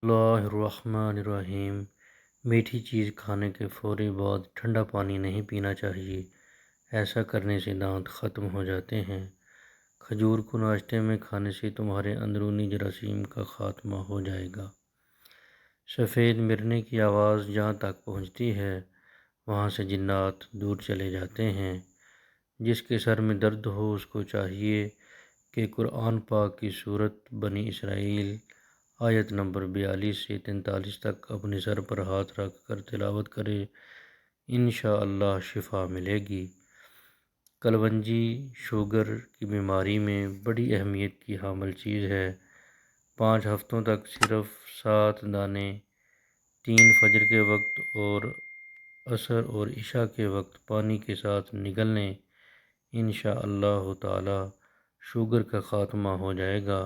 اللہ الرحمن الرحیم۔ میٹھی چیز کھانے کے فوری بعد ٹھنڈا پانی نہیں پینا چاہیے، ایسا کرنے سے دانت ختم ہو جاتے ہیں۔ کھجور کو ناشتے میں کھانے سے تمہارے اندرونی جراثیم کا خاتمہ ہو جائے گا۔ سفید مرنے کی آواز جہاں تک پہنچتی ہے وہاں سے جنات دور چلے جاتے ہیں۔ جس کے سر میں درد ہو اس کو چاہیے کہ قرآن پاک کی سورۃ بنی اسرائیل آیت نمبر 42 سے 43 تک اپنے سر پر ہاتھ رکھ کر تلاوت کرے، انشاءاللہ شفا ملے گی۔ کلونجی شوگر کی بیماری میں بڑی اہمیت کی حامل چیز ہے۔ 5 ہفتوں تک صرف 7 دانے 3 فجر کے وقت اور عصر اور عشاء کے وقت پانی کے ساتھ نگل لیں، انشاءاللہ تعالی شوگر کا خاتمہ ہو جائے گا۔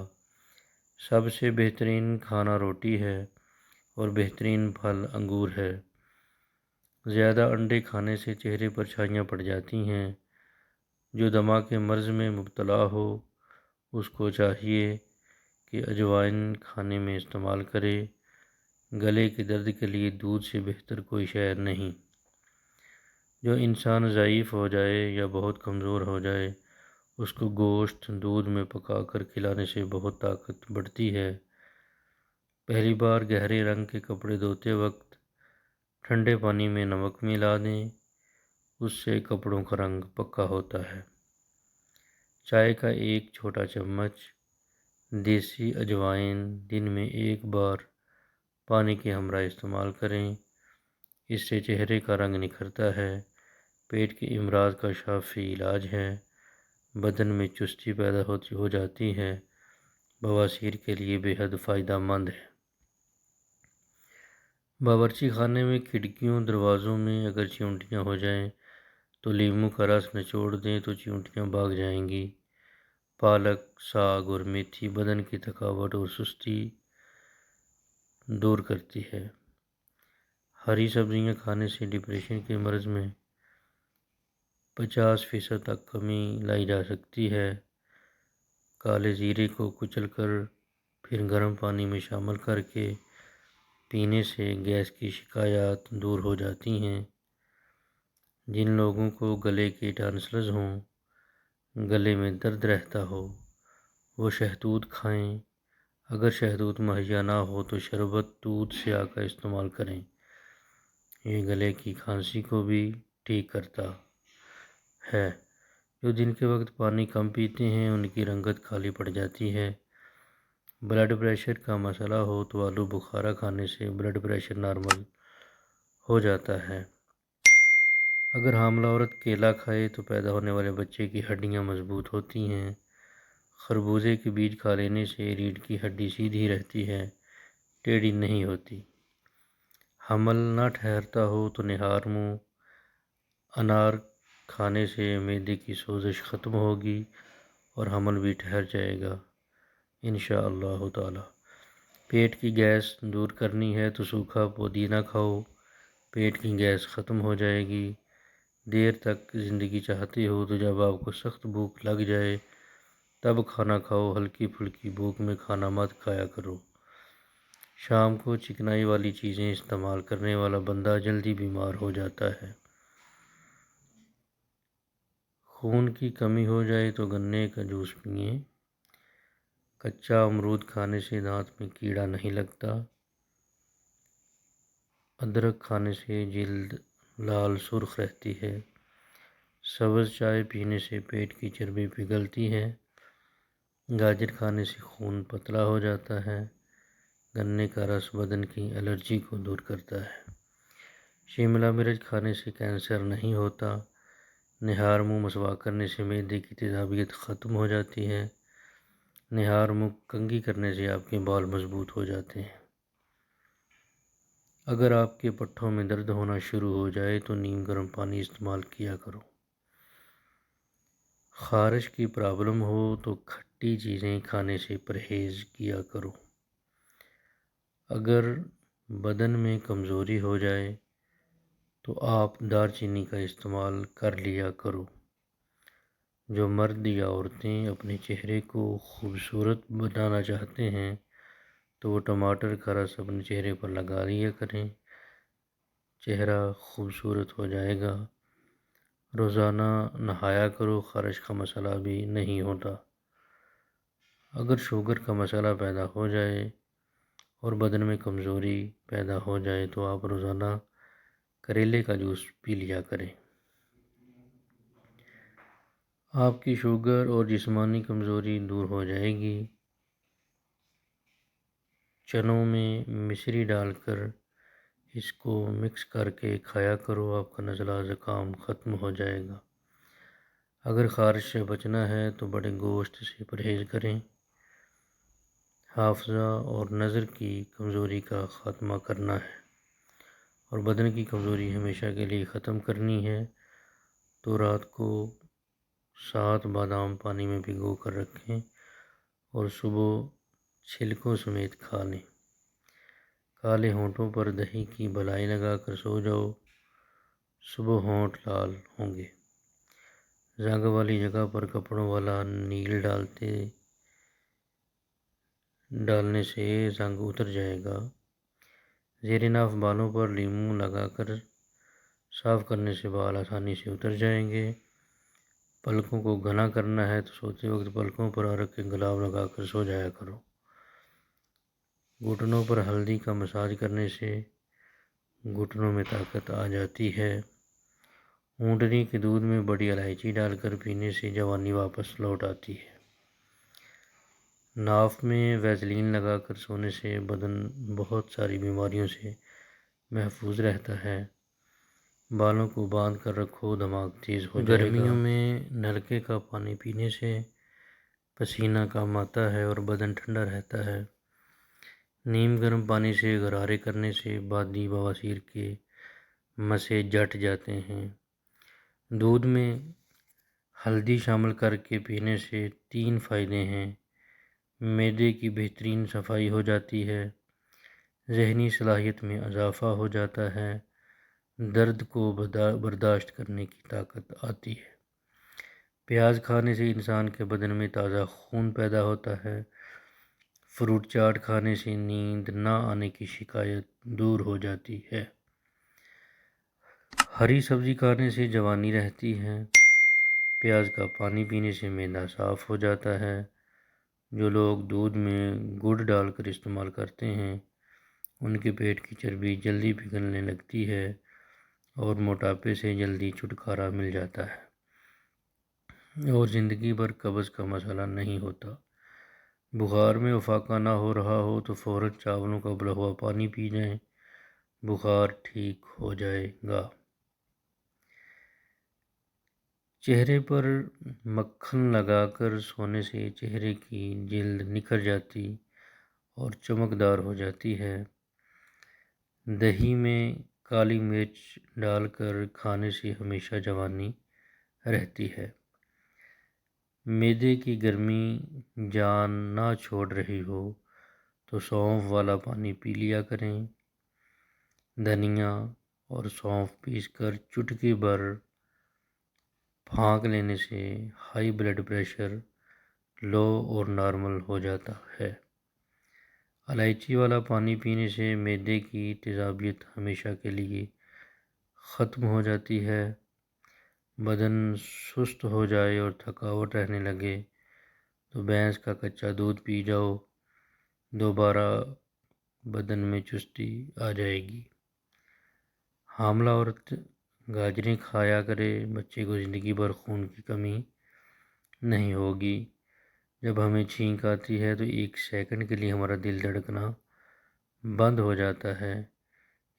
سب سے بہترین کھانا روٹی ہے اور بہترین پھل انگور ہے۔ زیادہ انڈے کھانے سے چہرے پر چھائیاں پڑ جاتی ہیں۔ جو دمہ کے مرض میں مبتلا ہو اس کو چاہیے کہ اجوائن کھانے میں استعمال کرے۔ گلے کے درد کے لیے دودھ سے بہتر کوئی شے نہیں۔ جو انسان ضعیف ہو جائے یا بہت کمزور ہو جائے اس کو گوشت دودھ میں پکا کر کھلانے سے بہت طاقت بڑھتی ہے۔ پہلی بار گہرے رنگ کے کپڑے دھوتے وقت ٹھنڈے پانی میں نمک ملا دیں، اس سے کپڑوں کا رنگ پکا ہوتا ہے۔ چائے کا 1 چھوٹا چمچ دیسی اجوائن دن میں 1 بار پانی کے ہمراہ استعمال کریں، اس سے چہرے کا رنگ نکھرتا ہے۔ پیٹ کے امراض کا شافی علاج ہے۔ بدن میں چستی پیدا ہو جاتی ہے، بواسیر کے لیے بے حد فائدہ مند ہے۔ باورچی خانے میں کھڑکیوں دروازوں میں اگر چیونٹیاں ہو جائیں تو لیموں کا رس نچوڑ دیں تو چیونٹیاں بھاگ جائیں گی۔ پالک، ساگ اور میتھی بدن کی تھکاوٹ اور سستی دور کرتی ہے۔ ہری سبزیاں کھانے سے ڈپریشن کے مرض میں 50% تک کمی لائی جا سکتی ہے۔ کالے زیرے کو کچل کر پھر گرم پانی میں شامل کر کے پینے سے گیس کی شکایات دور ہو جاتی ہیں۔ جن لوگوں کو گلے کے ٹانسلز ہوں، گلے میں درد رہتا ہو، وہ شہتوت کھائیں۔ اگر شہتوت مہیا نہ ہو تو شربت دودھ سیاہ کا استعمال کریں، یہ گلے کی کھانسی کو بھی ٹھیک کرتا ہے۔ جو دن کے وقت پانی کم پیتے ہیں ان کی رنگت کالی پڑ جاتی ہے۔ بلڈ پریشر کا مسئلہ ہو تو آلو بخارا کھانے سے بلڈ پریشر نارمل ہو جاتا ہے۔ اگر حاملہ عورت کیلا کھائے تو پیدا ہونے والے بچے کی ہڈیاں مضبوط ہوتی ہیں۔ خربوزے کے بیج کھا لینے سے ریڑھ کی ہڈی سیدھی رہتی ہے، ٹیڑھی نہیں ہوتی۔ حمل نہ ٹھہرتا ہو تو نہار منہ انار کھانے سے معدے کی سوزش ختم ہوگی اور حمل بھی ٹھہر جائے گا، انشاءاللہ تعالی۔ پیٹ کی گیس دور کرنی ہے تو سوکھا پودینہ کھاؤ، پیٹ کی گیس ختم ہو جائے گی۔ دیر تک زندگی چاہتے ہو تو جب آپ کو سخت بھوک لگ جائے تب کھانا کھاؤ، ہلکی پھلکی بھوک میں کھانا مت کھایا کرو۔ شام کو چکنائی والی چیزیں استعمال کرنے والا بندہ جلدی بیمار ہو جاتا ہے۔ خون کی کمی ہو جائے تو گنے کا جوس پئیں۔ کچا امرود کھانے سے دانت میں کیڑا نہیں لگتا۔ ادرک کھانے سے جلد لال سرخ رہتی ہے۔ سبز چائے پینے سے پیٹ کی چربی پگھلتی ہے۔ گاجر کھانے سے خون پتلا ہو جاتا ہے۔ گنے کا رس بدن کی الرجی کو دور کرتا ہے۔ شملہ مرچ کھانے سے کینسر نہیں ہوتا۔ نہار منہ مسواک کرنے سے معدے کی تیزابیت ختم ہو جاتی ہے۔ نہار منہ کنگھی کرنے سے آپ کے بال مضبوط ہو جاتے ہیں۔ اگر آپ کے پٹھوں میں درد ہونا شروع ہو جائے تو نیم گرم پانی استعمال کیا کرو۔ خارش کی پرابلم ہو تو کھٹی چیزیں کھانے سے پرہیز کیا کرو۔ اگر بدن میں کمزوری ہو جائے تو آپ دار چینی کا استعمال کر لیا کرو۔ جو مرد یا عورتیں اپنے چہرے کو خوبصورت بنانا چاہتے ہیں تو وہ ٹماٹر کا رس اپنے چہرے پر لگا لیا کریں، چہرہ خوبصورت ہو جائے گا۔ روزانہ نہایا کرو، خارش کا مسئلہ بھی نہیں ہوتا۔ اگر شوگر کا مسئلہ پیدا ہو جائے اور بدن میں کمزوری پیدا ہو جائے تو آپ روزانہ کریلے کا جوس پی لیا کریں۔ آپ کی شوگر اور جسمانی کمزوری دور ہو جائے گی۔ چنوں میں مصری ڈال کر اس کو مکس کر کے کھایا کرو، آپ کا نزلہ زکام ختم ہو جائے گا۔ اگر خارش سے بچنا ہے تو بڑے گوشت سے پرہیز کریں۔ حافظہ اور نظر کی کمزوری کا خاتمہ کرنا ہے اور بدن کی کمزوری ہمیشہ کے لیے ختم کرنی ہے تو رات کو 7 بادام پانی میں بھگو کر رکھیں اور صبح چھلکوں سمیت کھا لیں۔ کالے ہونٹوں پر دہی کی بلائی لگا کر سو جاؤ، صبح ہونٹ لال ہوں گے۔ زنگ والی جگہ پر کپڑوں والا نیل ڈالنے سے زنگ اتر جائے گا۔ زیر ناف بالوں پر لیموں لگا کر صاف کرنے سے بال آسانی سے اتر جائیں گے۔ پلکوں کو گھنا کرنا ہے تو سوتے وقت پلکوں پر عرق کے گلاب لگا کر سو جایا کرو۔ گھٹنوں پر ہلدی کا مساج کرنے سے گھٹنوں میں طاقت آ جاتی ہے۔ اونٹنی کے دودھ میں بڑی الائچی ڈال کر پینے سے جوانی واپس لوٹ آتی ہے۔ ناف میں ویزلین لگا کر سونے سے بدن بہت ساری بیماریوں سے محفوظ رہتا ہے۔ بالوں کو باندھ کر رکھو، دماغ تیز ہو جائے گا۔ گرمیوں میں نلکے کا پانی پینے سے پسینہ کم آتا ہے اور بدن ٹھنڈا رہتا ہے۔ نیم گرم پانی سے غرارے کرنے سے بادی بواسیر کے مسے جٹ جاتے ہیں۔ دودھ میں ہلدی شامل کر کے پینے سے 3 فائدے ہیں۔ معدے کی بہترین صفائی ہو جاتی ہے، ذہنی صلاحیت میں اضافہ ہو جاتا ہے، درد کو برداشت کرنے کی طاقت آتی ہے۔ پیاز کھانے سے انسان کے بدن میں تازہ خون پیدا ہوتا ہے۔ فروٹ چاٹ کھانے سے نیند نہ آنے کی شکایت دور ہو جاتی ہے۔ ہری سبزی کھانے سے جوانی رہتی ہے۔ پیاز کا پانی پینے سے معدہ صاف ہو جاتا ہے۔ جو لوگ دودھ میں گڑ ڈال کر استعمال کرتے ہیں ان کے پیٹ کی چربی جلدی پگھلنے لگتی ہے اور موٹاپے سے جلدی چھٹکارا مل جاتا ہے اور زندگی بھر قبض کا مسئلہ نہیں ہوتا۔ بخار میں افاقہ نہ ہو رہا ہو تو فوراً چاولوں کا ابلا ہوا پانی پی جائیں، بخار ٹھیک ہو جائے گا۔ چہرے پر مکھن لگا کر سونے سے چہرے کی جلد نکھر جاتی اور چمکدار ہو جاتی ہے۔ دہی میں کالی مرچ ڈال کر کھانے سے ہمیشہ جوانی رہتی ہے۔ معدے کی گرمی جان نہ چھوڑ رہی ہو تو سونف والا پانی پی لیا کریں۔ دھنیا اور سونف پیس کر چٹکی بھر پھانک لینے سے ہائی بلڈ پریشر لو اور نارمل ہو جاتا ہے۔ الائچی والا پانی پینے سے معدے کی تیزابیت ہمیشہ کے لیے ختم ہو جاتی ہے۔ بدن سست ہو جائے اور تھکاوٹ رہنے لگے تو بھینس کا کچا دودھ پی جاؤ، دوبارہ بدن میں چستی آ جائے گی۔ حاملہ عورت گاجریں کھایا کرے، بچے کو زندگی بھر خون کی کمی نہیں ہوگی۔ جب ہمیں چھینک آتی ہے تو 1 سیکنڈ کے لیے ہمارا دل دھڑکنا بند ہو جاتا ہے،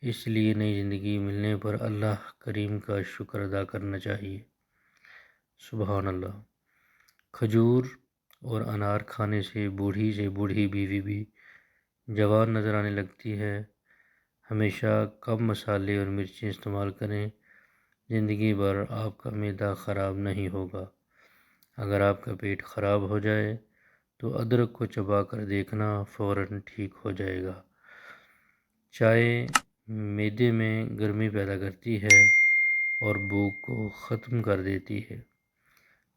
اس لیے نئی زندگی ملنے پر اللہ کریم کا شکر ادا کرنا چاہیے۔ سبحان اللہ۔ کھجور اور انار کھانے سے بوڑھی بیوی بھی جوان نظر آنے لگتی ہے۔ ہمیشہ کم مسالے اور مرچیں استعمال کریں، زندگی بھر آپ کا معدہ خراب نہیں ہوگا۔ اگر آپ کا پیٹ خراب ہو جائے تو ادرک کو چبا کر دیکھنا، فوراً ٹھیک ہو جائے گا۔ چائے معدے میں گرمی پیدا کرتی ہے اور بھوک کو ختم کر دیتی ہے۔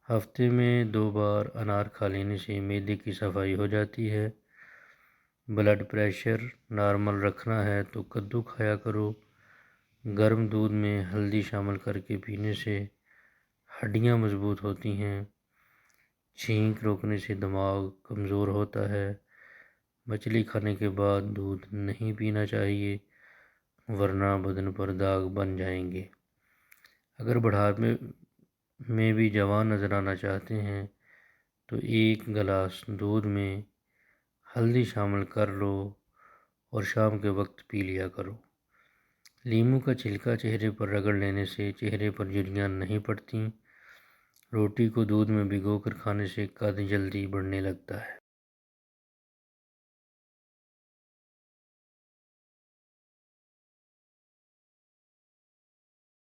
ہفتے میں 2 بار انار کھا لینے سے معدے کی صفائی ہو جاتی ہے۔ بلڈ پریشر نارمل رکھنا ہے تو کدو کھایا کرو۔ گرم دودھ میں ہلدی شامل کر کے پینے سے ہڈیاں مضبوط ہوتی ہیں۔ چھینک روکنے سے دماغ کمزور ہوتا ہے۔ مچھلی کھانے کے بعد دودھ نہیں پینا چاہیے ورنہ بدن پر داغ بن جائیں گے۔ اگر بڑھاپے میں بھی جوان نظر آنا چاہتے ہیں تو 1 گلاس دودھ میں ہلدی شامل کر لو اور شام کے وقت پی لیا کرو۔ لیموں کا چھلکا چہرے پر رگڑ لینے سے چہرے پر جھریاں نہیں پڑتی۔ روٹی کو دودھ میں بھگو کر کھانے سے قد جلدی بڑھنے لگتا ہے۔